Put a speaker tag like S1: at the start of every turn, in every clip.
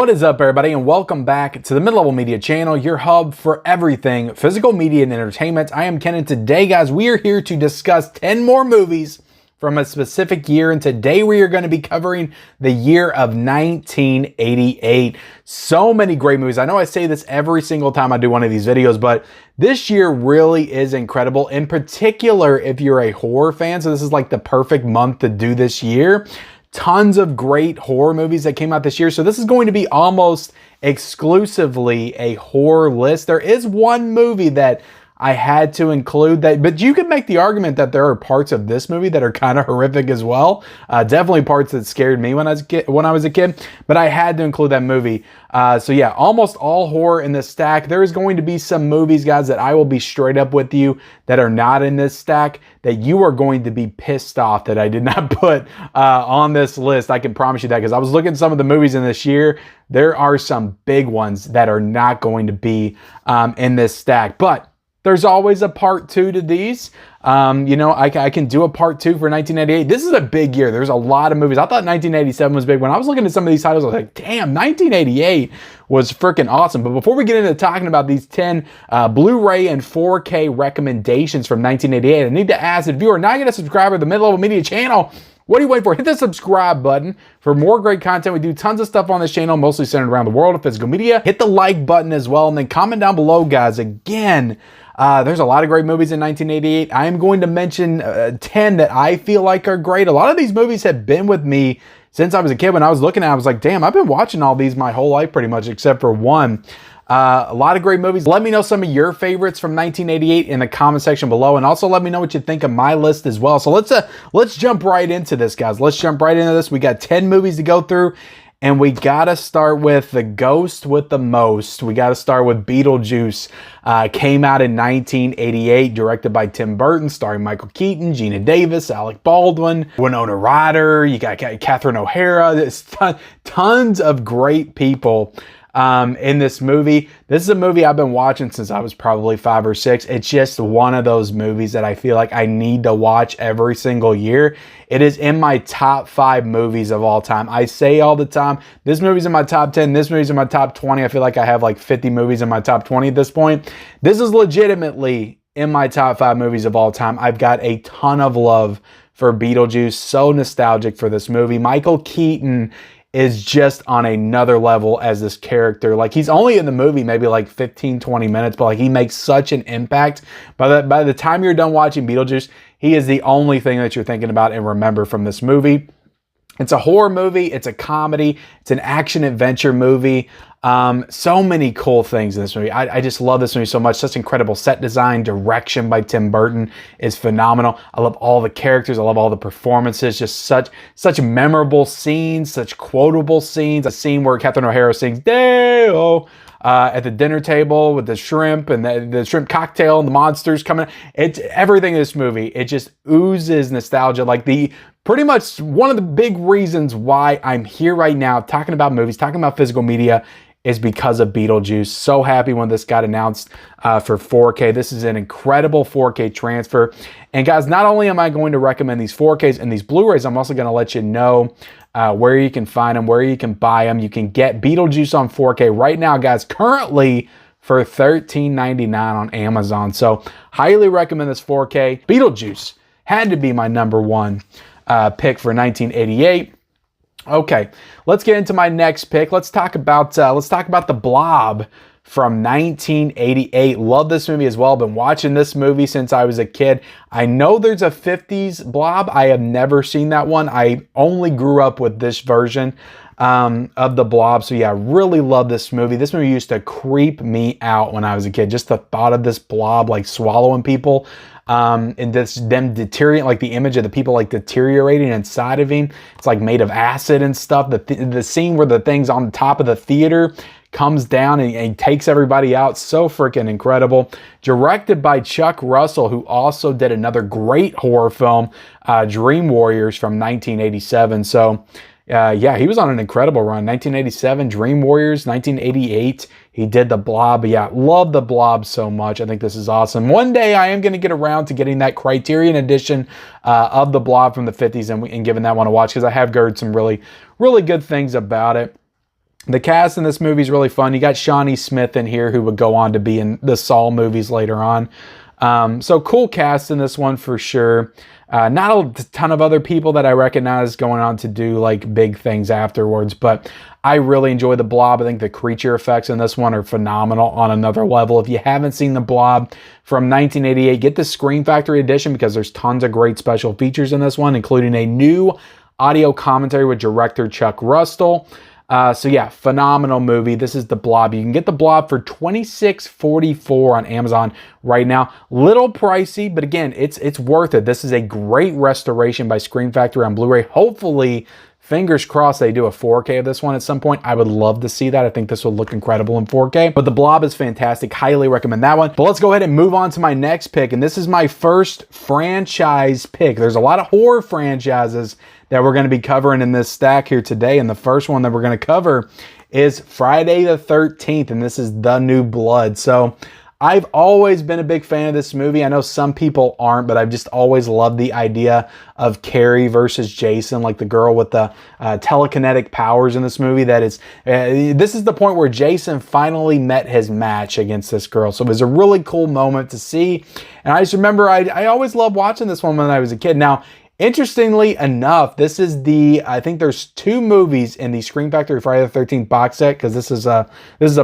S1: What is up, everybody, and welcome back to the Mid-Level Media channel, your hub for everything physical media and entertainment. I am Ken, and today, guys, we are here to discuss 10 more movies from a specific year, and today we are going to be covering the year of 1988. So many great movies. I know I say this every single time I do one of these videos, but this year really is incredible. In particular, if you're a horror fan, so this is like the perfect month to do this year. Tons of great horror movies that came out this year. So this is going to be almost exclusively a horror list. There is one movie that I had to include that, but you could make the argument that there are parts of this movie that are kind of horrific as well. Definitely parts that scared me when I was a kid, but I had to include that movie. So yeah, almost all horror in this stack. There is going to be some movies, guys, that I will be straight up with you that are not in this stack that you are going to be pissed off that I did not put on this list. I can promise you that, because I was looking at some of the movies in this year. There are some big ones that are not going to be in this stack, but there's always a part two to these. You know, I can do a part two for 1988. This is a big year. There's a lot of movies. I thought 1987 was big. When I was looking at some of these titles, I was like, damn, 1988 was freaking awesome. But before we get into talking about these 10 Blu-ray and 4K recommendations from 1988, I need to ask, if you are not yet a subscriber to the Mid-Level Media channel, what are you waiting for? Hit the subscribe button for more great content. We do tons of stuff on this channel, mostly centered around the world of physical media. Hit the like button as well, and then comment down below, guys. Again, there's a lot of great movies in 1988. I am going to mention 10 that I feel like are great. A lot of these movies have been with me since I was a kid. When I was looking at it, I was like, damn, I've been watching all these my whole life pretty much, except for one. A lot of great movies. Let me know some of your favorites from 1988 in the comment section below, and also let me know what you think of my list as well. So let's jump right into this, guys. Let's jump right into this. We got 10 movies to go through, and we gotta start with the ghost with the most. We gotta start with Beetlejuice. Came out in 1988, directed by Tim Burton, starring Michael Keaton, Gina Davis, Alec Baldwin, Winona Ryder. You got Catherine O'Hara. There's tons of great people in this movie. This is a movie I've been watching since I was probably 5 or 6. It's just one of those movies that I feel like I need to watch every single year. It is in my top 5 movies of all time. I say all the time, this movie's in my top 10, this movie's in my top 20. I feel like I have like 50 movies in my top 20 at this point. This is legitimately in my top 5 movies of all time. I've got a ton of love for Beetlejuice. So nostalgic for this movie. Michael Keaton is just on another level as this character. Like, he's only in the movie maybe like 15-20 minutes, but like, he makes such an impact. By the time you're done watching Beetlejuice, he is the only thing that you're thinking about and remember from this movie. It's a horror movie, it's a comedy, it's an action adventure movie. So many cool things in this movie. I just love this movie so much. Such incredible set design, direction by Tim Burton is phenomenal. I love all the characters. I love all the performances. Just such memorable scenes, such quotable scenes. A scene where Catherine O'Hara sings "Day-O" at the dinner table with the shrimp and the shrimp cocktail and the monsters coming. It's everything in this movie. It just oozes nostalgia. Like, pretty much one of the big reasons why I'm here right now talking about movies, talking about physical media, is because of Beetlejuice. So happy when this got announced for 4K. This is an incredible 4K transfer. And guys, not only am I going to recommend these 4Ks and these Blu-rays, I'm also going to let you know where you can find them, where you can buy them. You can get Beetlejuice on 4K right now, guys, currently for $13.99 on Amazon. So highly recommend this 4K. Beetlejuice had to be my number one pick for 1988. Okay, let's get into my next pick. Let's talk about the Blob from 1988. Love this movie as well. Been watching this movie since I was a kid. I know there's a 50s Blob. I have never seen that one. I only grew up with this version of the Blob. So yeah, really love this movie. This movie used to creep me out when I was a kid. Just the thought of this Blob like swallowing people. And them deteriorating, like the image of the people like deteriorating inside of him. It's like made of acid and stuff. The scene where the thing's on the top of the theater comes down and takes everybody out. So freaking incredible. Directed by Chuck Russell, who also did another great horror film, Dream Warriors from 1987. So yeah, he was on an incredible run. 1987, Dream Warriors, 1988, he did the Blob. But yeah, love the Blob so much. I think this is awesome. One day I am going to get around to getting that Criterion edition of the Blob from the 50s and giving that one a watch, because I have heard some really, really good things about it. The cast in this movie is really fun. You got Shawnee Smith in here, who would go on to be in the Saw movies later on. So cool cast in this one for sure. Not a ton of other people that I recognize going on to do like big things afterwards, but I really enjoy the Blob. I think the creature effects in this one are phenomenal on another level. If you haven't seen the Blob from 1988, get the Scream Factory edition because there's tons of great special features in this one, including a new audio commentary with director Chuck Russell. So yeah, phenomenal movie. This is the Blob. You can get the Blob for $26.44 on Amazon right now. Little pricey, but again, it's worth it. This is a great restoration by Scream Factory on Blu-ray. Hopefully, fingers crossed, they do a 4K of this one at some point. I would love to see that. I think this will look incredible in 4K. But the Blob is fantastic. Highly recommend that one. But let's go ahead and move on to my next pick. And this is my first franchise pick. There's a lot of horror franchises that we're going to be covering in this stack here today. And the first one that we're going to cover is Friday the 13th. And this is The New Blood. So I've always been a big fan of this movie. I know some people aren't, but I've just always loved the idea of Carrie versus Jason, like the girl with the telekinetic powers in this movie. That is, this is the point where Jason finally met his match against this girl. So it was a really cool moment to see. And I just remember I always loved watching this one when I was a kid. Now, interestingly enough, this is I think there's 2 movies in the Scream Factory Friday the 13th box set, because this is a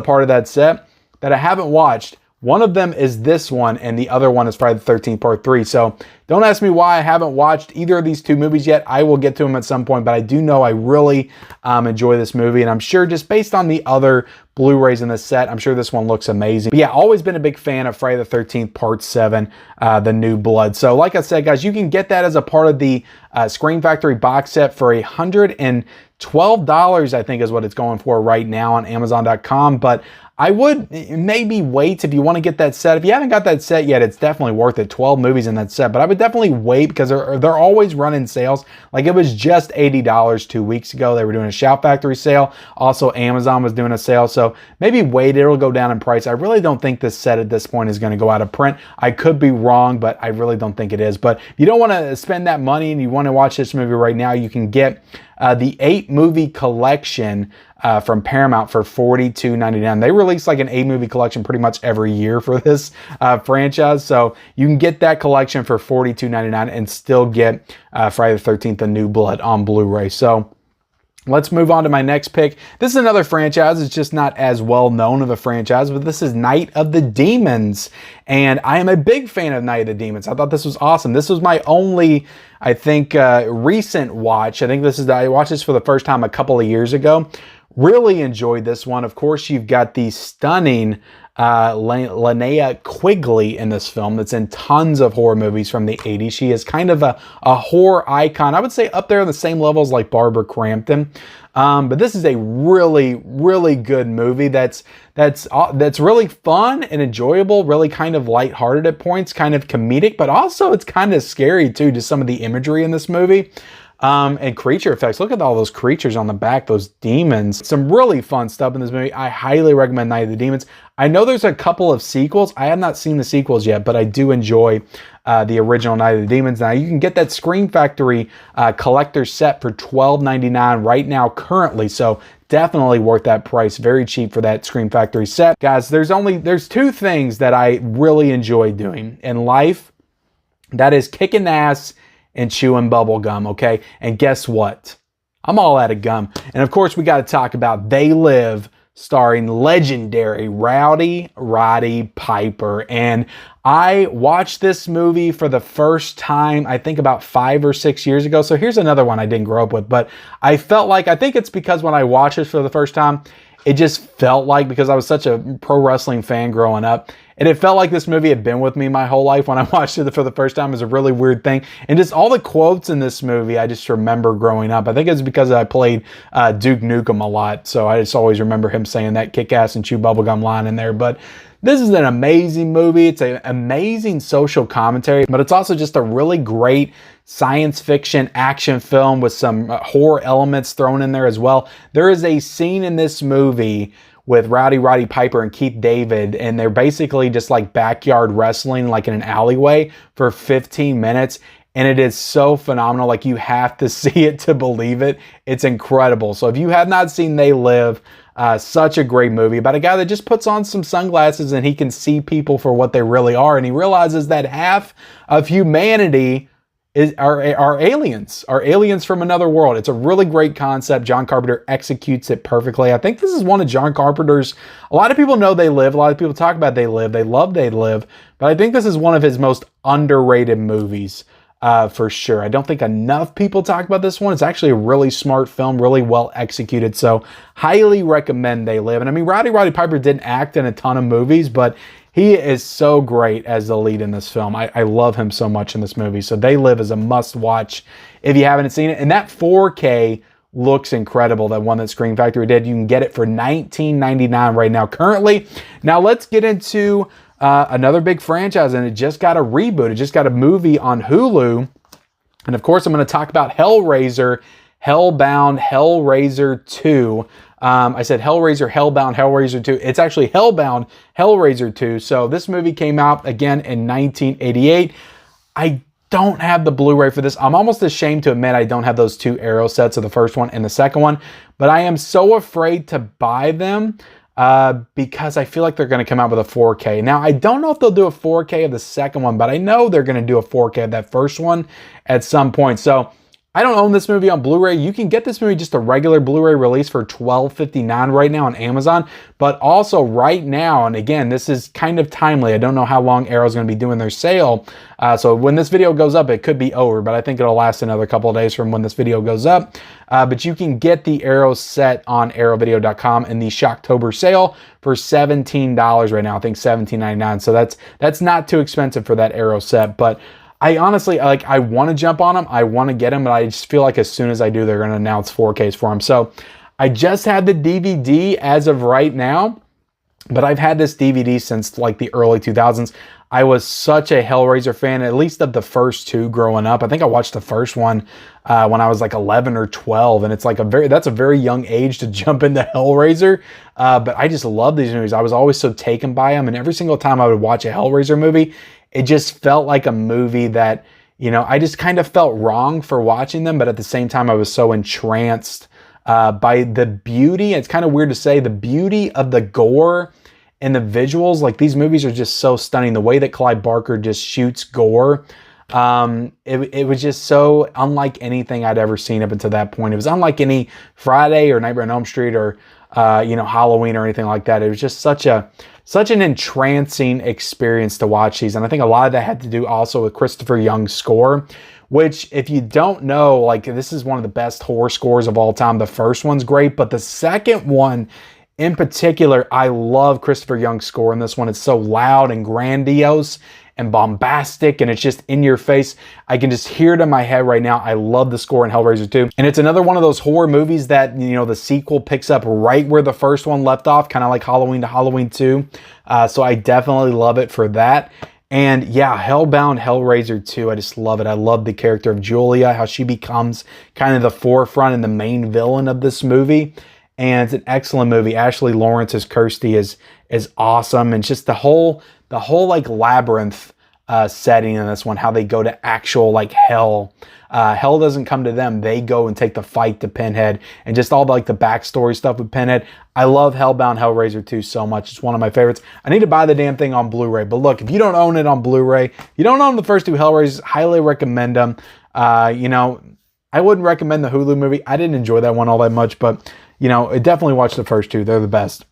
S1: part of that set that I haven't watched. One of them is this one, and the other one is Friday the 13th Part 3. So don't ask me why I haven't watched either of these 2 movies yet. I will get to them at some point, but I do know I really enjoy this movie, and I'm sure just based on the other Blu-rays in the set, I'm sure this one looks amazing. But yeah, always been a big fan of Friday the 13th Part 7, The New Blood. So like I said, guys, you can get that as a part of the Scream Factory box set for $112, I think is what it's going for right now on Amazon.com. But I would maybe wait if you want to get that set. If you haven't got that set yet, it's definitely worth it. 12 movies in that set. But I would definitely wait because they're always running sales. Like it was just $80 2 weeks ago. They were doing a Shout Factory sale. Also, Amazon was doing a sale. So maybe wait. It'll go down in price. I really don't think this set at this point is going to go out of print. I could be wrong, but I really don't think it is. But if you don't want to spend that money and you want to watch this movie right now, you can get the 8-movie collection from Paramount for $42.99. They release like an 8-movie collection pretty much every year for this franchise. So you can get that collection for $42.99 and still get Friday the 13th, The New Blood on Blu-ray. So let's move on to my next pick. This is another franchise. It's just not as well known of a franchise, but this is Night of the Demons. And I am a big fan of Night of the Demons. I thought this was awesome. This was my only, I think, recent watch. I think I watched this for the first time a couple of years ago. Really enjoyed this one. Of course, you've got the stunning Linnea Quigley in this film that's in tons of horror movies from the 80s. She is kind of a horror icon. I would say up there on the same levels like Barbara Crampton. But this is a really, really good movie that's really fun and enjoyable, really kind of lighthearted at points, kind of comedic, but also it's kind of scary too, just some of the imagery in this movie. And creature effects. Look at all those creatures on the back, those demons. Some really fun stuff in this movie. I highly recommend Night of the Demons. I know there's a couple of sequels. I have not seen the sequels yet, but I do enjoy the original Night of the Demons. Now, you can get that Scream Factory collector set for $12.99 right now currently, so definitely worth that price. Very cheap for that Scream Factory set. Guys, there's 2 things that I really enjoy doing in life. That is kicking ass and chewing bubble gum, okay? And guess what? I'm all out of gum. And of course, we got to talk about They Live, starring legendary Rowdy Roddy Piper. And I watched this movie for the first time, I think about 5 or 6 years ago. So here's another one I didn't grow up with, but I think it's because when I watched this for the first time, it just felt like, because I was such a pro wrestling fan growing up, and it felt like this movie had been with me my whole life. When I watched it for the first time, it was a really weird thing. And just all the quotes in this movie, I just remember growing up. I think it's because I played Duke Nukem a lot. So I just always remember him saying that kick-ass and chew bubblegum line in there. But this is an amazing movie. It's an amazing social commentary, but it's also just a really great science fiction action film with some horror elements thrown in there as well. There is a scene in this movie with Rowdy Roddy Piper and Keith David, and they're basically just like backyard wrestling like in an alleyway for 15 minutes. And it is so phenomenal. Like, you have to see it to believe it. It's incredible. So if you have not seen They Live, Such a great movie about a guy that just puts on some sunglasses and he can see people for what they really are. And he realizes that half of humanity are aliens from another world. It's a really great concept. John Carpenter executes it perfectly. I think this is one of John Carpenter's, a lot of people know They Live. A lot of people talk about They Live. They love They Live. But I think this is one of his most underrated movies. For sure. I don't think enough people talk about this one. It's actually a really smart film, really well executed. So highly recommend They Live. And I mean, Roddy Piper didn't act in a ton of movies, but he is so great as the lead in this film. I love him so much in this movie. So They Live is a must watch if you haven't seen it. And that 4K looks incredible. That one that Screen Factory did. You can get it for $19.99 right now currently. Now let's get into another big franchise, and it just got a reboot. It just got a movie on Hulu. And of course, I'm going to talk about Hellraiser, Hellbound, Hellraiser 2. I said Hellraiser, Hellbound, Hellraiser 2. It's actually Hellbound, Hellraiser 2. So this movie came out again in 1988. I don't have the Blu-ray for this. I'm almost ashamed to admit I don't have those two Arrow sets of the first one and the second one, but I am so afraid to buy them because I feel like they're going to come out with a 4K. Now, I don't know if they'll do a 4K of the second one, but I know they're going to do a 4K of that first one at some point. So I don't own this movie on Blu-ray. You can get this movie just a regular Blu-ray release for $12.59 right now on Amazon. But also right now, and again, this is kind of timely. I don't know how long Arrow's going to be doing their sale. So when this video goes up, it could be over, but I think it'll last another couple of days from when this video goes up. But you can get the Arrow set on arrowvideo.com in the Shocktober sale for $17 right now. I think $17.99. So that's not too expensive for that Arrow set. But I honestly, I want to jump on them. I want to get them, but I just feel like as soon as I do, they're going to announce 4Ks for them. So I just had the DVD as of right now, but I've had this DVD since like the early 2000s. I was such a Hellraiser fan, at least of the first two growing up. I think I watched the first one when I was like 11 or 12, and it's like that's a very young age to jump into Hellraiser. But I just love these movies. I was always so taken by them, and every single time I would watch a Hellraiser movie, it just felt like a movie that, you know, I just kind of felt wrong for watching them, but at the same time, I was so entranced by the beauty. It's kind of weird to say, the beauty of the gore and the visuals. Like, these movies are just so stunning. The way that Clive Barker just shoots gore, it was just so unlike anything I'd ever seen up until that point. It was unlike any Friday or Nightmare on Elm Street or Halloween or anything like that. It was just such an entrancing experience to watch these. And I think a lot of that had to do also with Christopher Young's score, which, if you don't know, like, this is one of the best horror scores of all time. The first one's great, but the second one in particular, I love Christopher Young's score in this one. It's so loud and grandiose and bombastic, and it's just in your face. I can just hear it in my head right now. I love the score in Hellraiser 2. And it's another one of those horror movies that, you know, the sequel picks up right where the first one left off, kind of like Halloween to Halloween 2. So I definitely love it for that. And yeah, Hellbound, Hellraiser 2, I just love it. I love the character of Julia, how she becomes kind of the forefront and the main villain of this movie. And it's an excellent movie. Ashley Lawrence as Kirsty is awesome. And just the whole like labyrinth setting in this one, how they go to actual like hell. Hell doesn't come to them. They go and take the fight to Pinhead, and just all the backstory stuff with Pinhead. I love Hellbound, Hellraiser 2 so much. It's one of my favorites. I need to buy the damn thing on Blu-ray. But look, if you don't own it on Blu-ray, you don't own the first two Hellraisers, highly recommend them. I wouldn't recommend the Hulu movie. I didn't enjoy that one all that much, but definitely watch the first two. They're the best.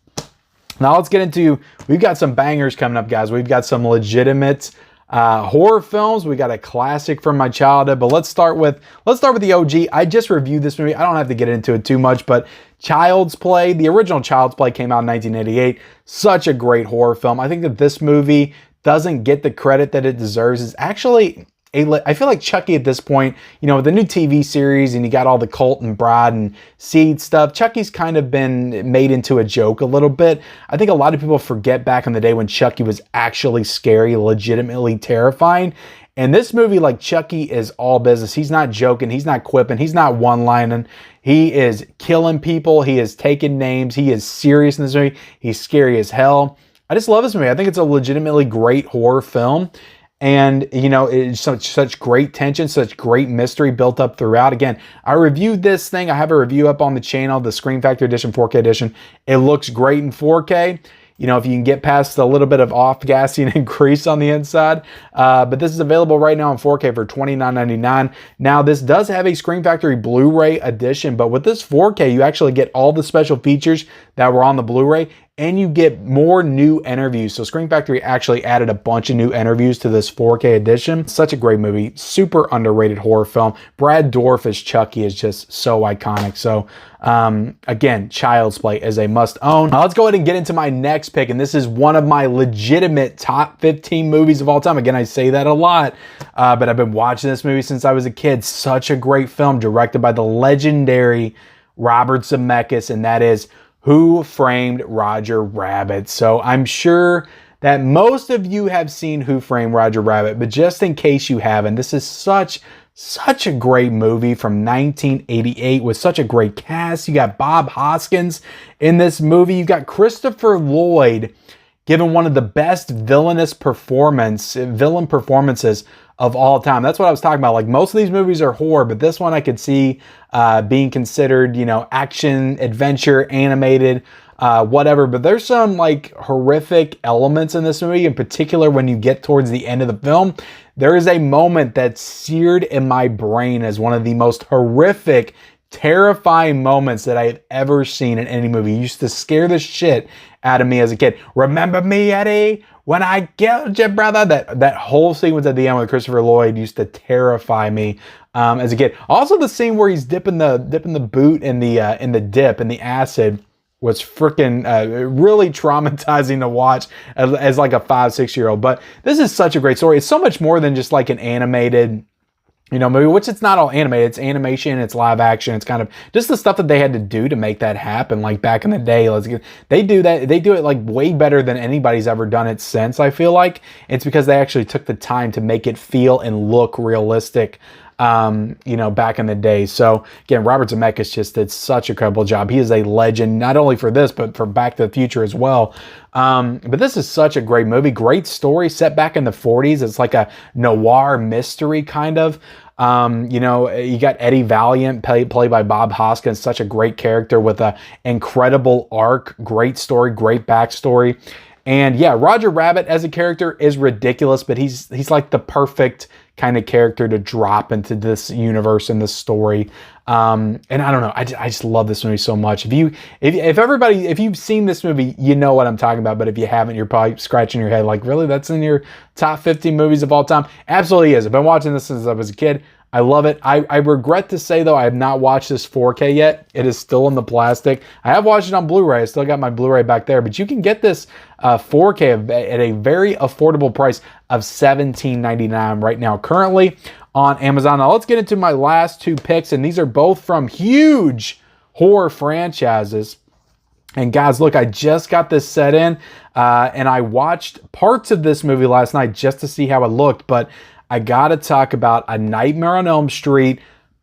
S1: Now let's get into, we've got some bangers coming up, guys. We've got some legitimate horror films. We got a classic from my childhood, but let's start with the OG. I just reviewed this movie. I don't have to get into it too much, but Child's Play, the original Child's Play, came out in 1988. Such a great horror film. I think that this movie doesn't get the credit that it deserves. It's actually, I feel like Chucky at this point, with the new TV series, and you got all the Cult and Bride and Seed stuff, Chucky's kind of been made into a joke a little bit. I think a lot of people forget back in the day when Chucky was actually scary, legitimately terrifying. And this movie, like, Chucky is all business. He's not joking. He's not quipping. He's not one-lining. He is killing people. He is taking names. He is serious in this movie. He's scary as hell. I just love this movie. I think it's a legitimately great horror film. And, you know, it's such great tension, such great mystery built up throughout. Again, I reviewed this thing. I have a review up on the channel, the Scream Factory Edition, 4K edition. It looks great in 4K. You know, if you can get past a little bit of off-gassing and grease on the inside. But this is available right now in 4K for $29.99. Now, this does have a Scream Factory Blu-ray edition, but with this 4K, you actually get all the special features that were on the Blu-ray, and you get more new interviews. So Scream Factory actually added a bunch of new interviews to this 4K edition. Such a great movie, super underrated horror film. Brad Dourif as Chucky is just so iconic. So again, Child's Play is a must own. Now let's go ahead and get into my next pick, and this is one of my legitimate top 15 movies of all time. Again, I say that a lot, but I've been watching this movie since I was a kid. Such a great film, directed by the legendary Robert Zemeckis, and that is Who Framed Roger Rabbit. So I'm sure that most of you have seen Who Framed Roger Rabbit, but just in case you haven't, this is such a great movie from 1988 with such a great cast. You got Bob Hoskins in this movie. You got Christopher Lloyd given one of the best villain performances of all time. That's what I was talking about. Like, most of these movies are horror, but this one I could see being considered, you know, action, adventure, animated, whatever. But there's some like horrific elements in this movie, in particular when you get towards the end of the film. There is a moment that's seared in my brain as one of the most horrific, terrifying moments that I've ever seen in any movie. It used to scare the shit out of me as a kid. Remember me, Eddie? When I killed your brother? That whole sequence at the end with Christopher Lloyd used to terrify me as a kid. Also, the scene where he's dipping the boot in the acid was freaking really traumatizing to watch as like a 5-6-year-old. But this is such a great story. It's so much more than just like an animated, you know, movie, which it's not all animated. It's animation, it's live action. It's kind of just the stuff that they had to do to make that happen. Like back in the day, they do it like way better than anybody's ever done it since. I feel like it's because they actually took the time to make it feel and look realistic, you know, back in the day. So again, Robert Zemeckis just did such a incredible job. He is a legend, not only for this, but for Back to the Future as well. But this is such a great movie, great story, set back in the 40s. It's like a noir mystery kind of. You know, you got Eddie Valiant played by Bob Hoskins, such a great character with an incredible arc, great story, great backstory. And yeah, Roger Rabbit as a character is ridiculous, but he's like the perfect kind of character to drop into this universe and this story. And I don't know, I just love this movie so much. If you've seen this movie, you know what I'm talking about. But if you haven't, you're probably scratching your head like, really, that's in your top 50 movies of all time? Absolutely is. I've been watching this since I was a kid. I love it. I regret to say, though, I have not watched this 4K yet. It is still in the plastic. I have watched it on Blu-ray. I still got my Blu-ray back there. But you can get this 4K at a very affordable price of $17.99 right now, currently on Amazon. Now, let's get into my last two picks. And these are both from huge horror franchises. And guys, look, I just got this set in. And I watched parts of this movie last night just to see how it looked. But I gotta talk about A Nightmare on Elm Street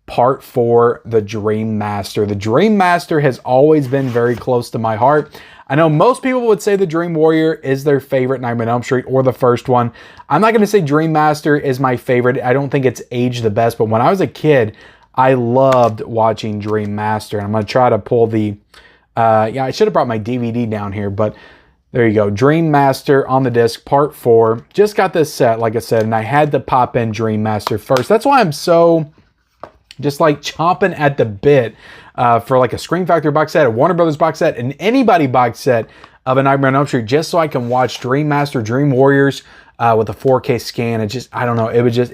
S1: Part 4, The Dream Master. The Dream Master has always been very close to my heart. I know most people would say The Dream Warrior is their favorite Nightmare on Elm Street, or the first one. I'm not gonna say Dream Master is my favorite. I don't think it's aged the best, but when I was a kid, I loved watching Dream Master. And I'm gonna try to pull the, yeah, I should have brought my DVD down here, but there you go. Dream Master on the disc, Part 4. Just got this set, like I said, and I had to pop in Dream Master first. That's why I'm so just like chomping at the bit for like a Scream Factory box set, a Warner Brothers box set, an anybody box set of A Nightmare on Elm Street, just so I can watch Dream Master, Dream Warriors with a 4K scan. It just, I don't know, it would just,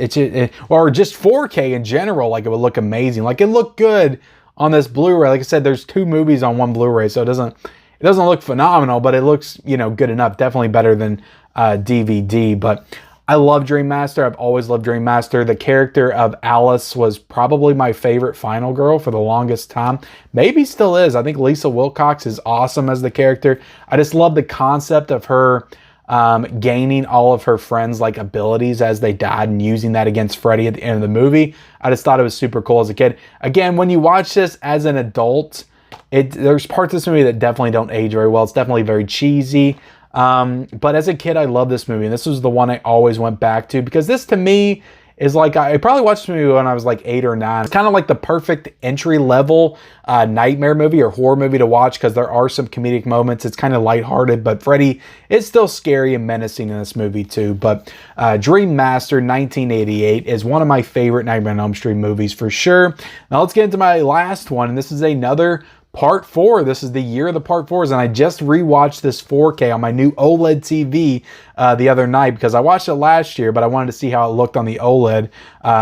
S1: or just 4K in general, like it would look amazing. Like it looked good on this Blu-ray. Like I said, there's 2 movies on one Blu-ray, so it doesn't look phenomenal, but it looks, you know, good enough. Definitely better than DVD. But I love Dream Master. I've always loved Dream Master. The character of Alice was probably my favorite final girl for the longest time. Maybe still is. I think Lisa Wilcox is awesome as the character. I just love the concept of her gaining all of her friends' like abilities as they died and using that against Freddy at the end of the movie. I just thought it was super cool as a kid. Again, when you watch this as an adult, there's parts of this movie that definitely don't age very well. It's definitely very cheesy. But as a kid, I love this movie. And this was the one I always went back to because this, to me, is like, I probably watched this movie when I was like 8 or 9. It's kind of like the perfect entry-level nightmare movie or horror movie to watch because there are some comedic moments. It's kind of lighthearted, but Freddy is still scary and menacing in this movie too. But Dream Master 1988 is one of my favorite Nightmare on Elm Street movies for sure. Now let's get into my last one, and this is another Part 4. This is the year of the Part 4s, and I just rewatched this 4K on my new OLED TV the other night because I watched it last year, but I wanted to see how it looked on the OLED.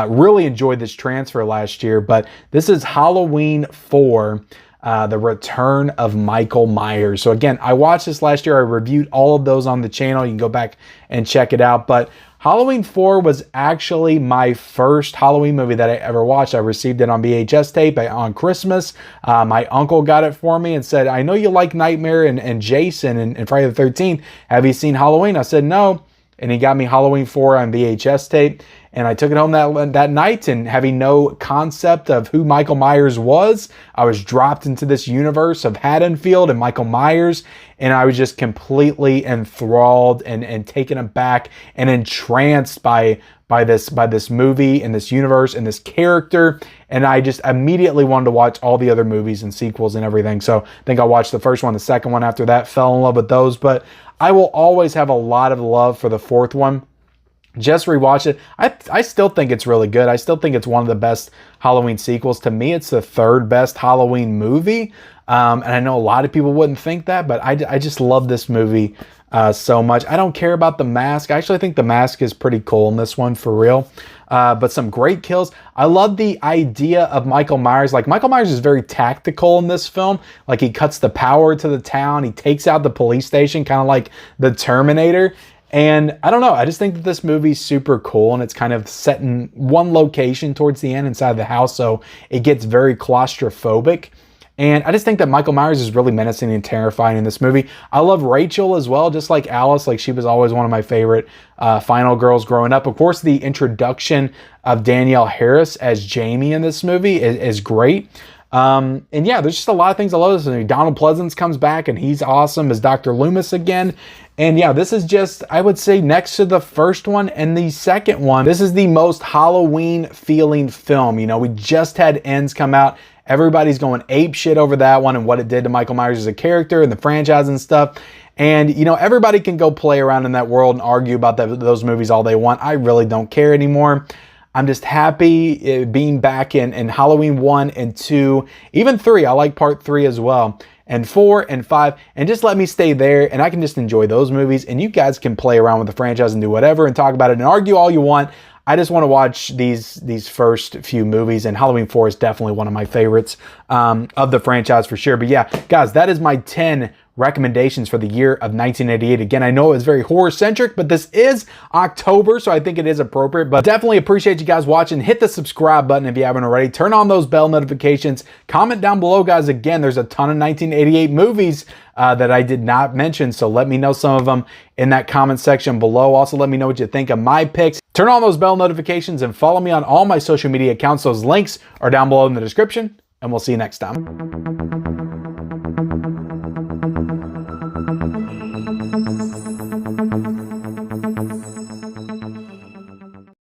S1: Really enjoyed this transfer last year, but this is Halloween 4. The Return of Michael Myers. So again, I watched this last year. I reviewed all of those on the channel. You can go back and check it out. But Halloween 4 was actually my first Halloween movie that I ever watched. I received it on VHS tape on Christmas. My uncle got it for me and said, I know you like Nightmare and Jason and Friday the 13th. Have you seen Halloween? I said, no. And he got me Halloween 4 on VHS tape. And I took it home that night, and having no concept of who Michael Myers was, I was dropped into this universe of Haddonfield and Michael Myers, and I was just completely enthralled and taken aback and entranced by this movie and this universe and this character. And I just immediately wanted to watch all the other movies and sequels and everything. So I think I watched the first one, the second one after that, fell in love with those. But I will always have a lot of love for the fourth one. Just rewatch it. I still think it's really good. I still think it's one of the best Halloween sequels. To me, it's the third best Halloween movie. And I know a lot of people wouldn't think that, but I just love this movie so much. I don't care about the mask. I actually think the mask is pretty cool in this one, for real. But some great kills. I love the idea of Michael Myers. Like, Michael Myers is very tactical in this film. Like, he cuts the power to the town. He takes out the police station, kind of like the Terminator. And I don't know, I just think that this movie's super cool, and it's kind of set in one location towards the end inside the house, so it gets very claustrophobic. And I just think that Michael Myers is really menacing and terrifying in this movie. I love Rachel as well, just like Alice. Like, she was always one of my favorite final girls growing up. Of course, the introduction of Danielle Harris as Jamie in this movie is great. And yeah, there's just a lot of things I love this movie. Donald Pleasance comes back, and he's awesome as Dr. Loomis again. And yeah, this is just, I would say, next to the first one and the second one, this is the most Halloween feeling film. You know, we just had Ends come out. Everybody's going ape shit over that one and what it did to Michael Myers as a character and the franchise and stuff. And, you know, everybody can go play around in that world and argue about those movies all they want. I really don't care anymore. I'm just happy being back in Halloween 1 and 2, even 3. I like part 3 as well. And 4 and 5, and just let me stay there, and I can just enjoy those movies, and you guys can play around with the franchise and do whatever and talk about it and argue all you want. I just want to watch these first few movies, and Halloween 4 is definitely one of my favorites of the franchise for sure. But yeah, guys, that is my 10 recommendations for the year of 1988. Again, I know it was very horror-centric, but this is October, so I think it is appropriate. But definitely appreciate you guys watching. Hit the subscribe button if you haven't already. Turn on those bell notifications. Comment down below, guys. Again, there's a ton of 1988 movies that I did not mention, so let me know some of them in that comment section below. Also, let me know what you think of my picks. Turn on those bell notifications and follow me on all my social media accounts. Those links are down below in the description, and we'll see you next time.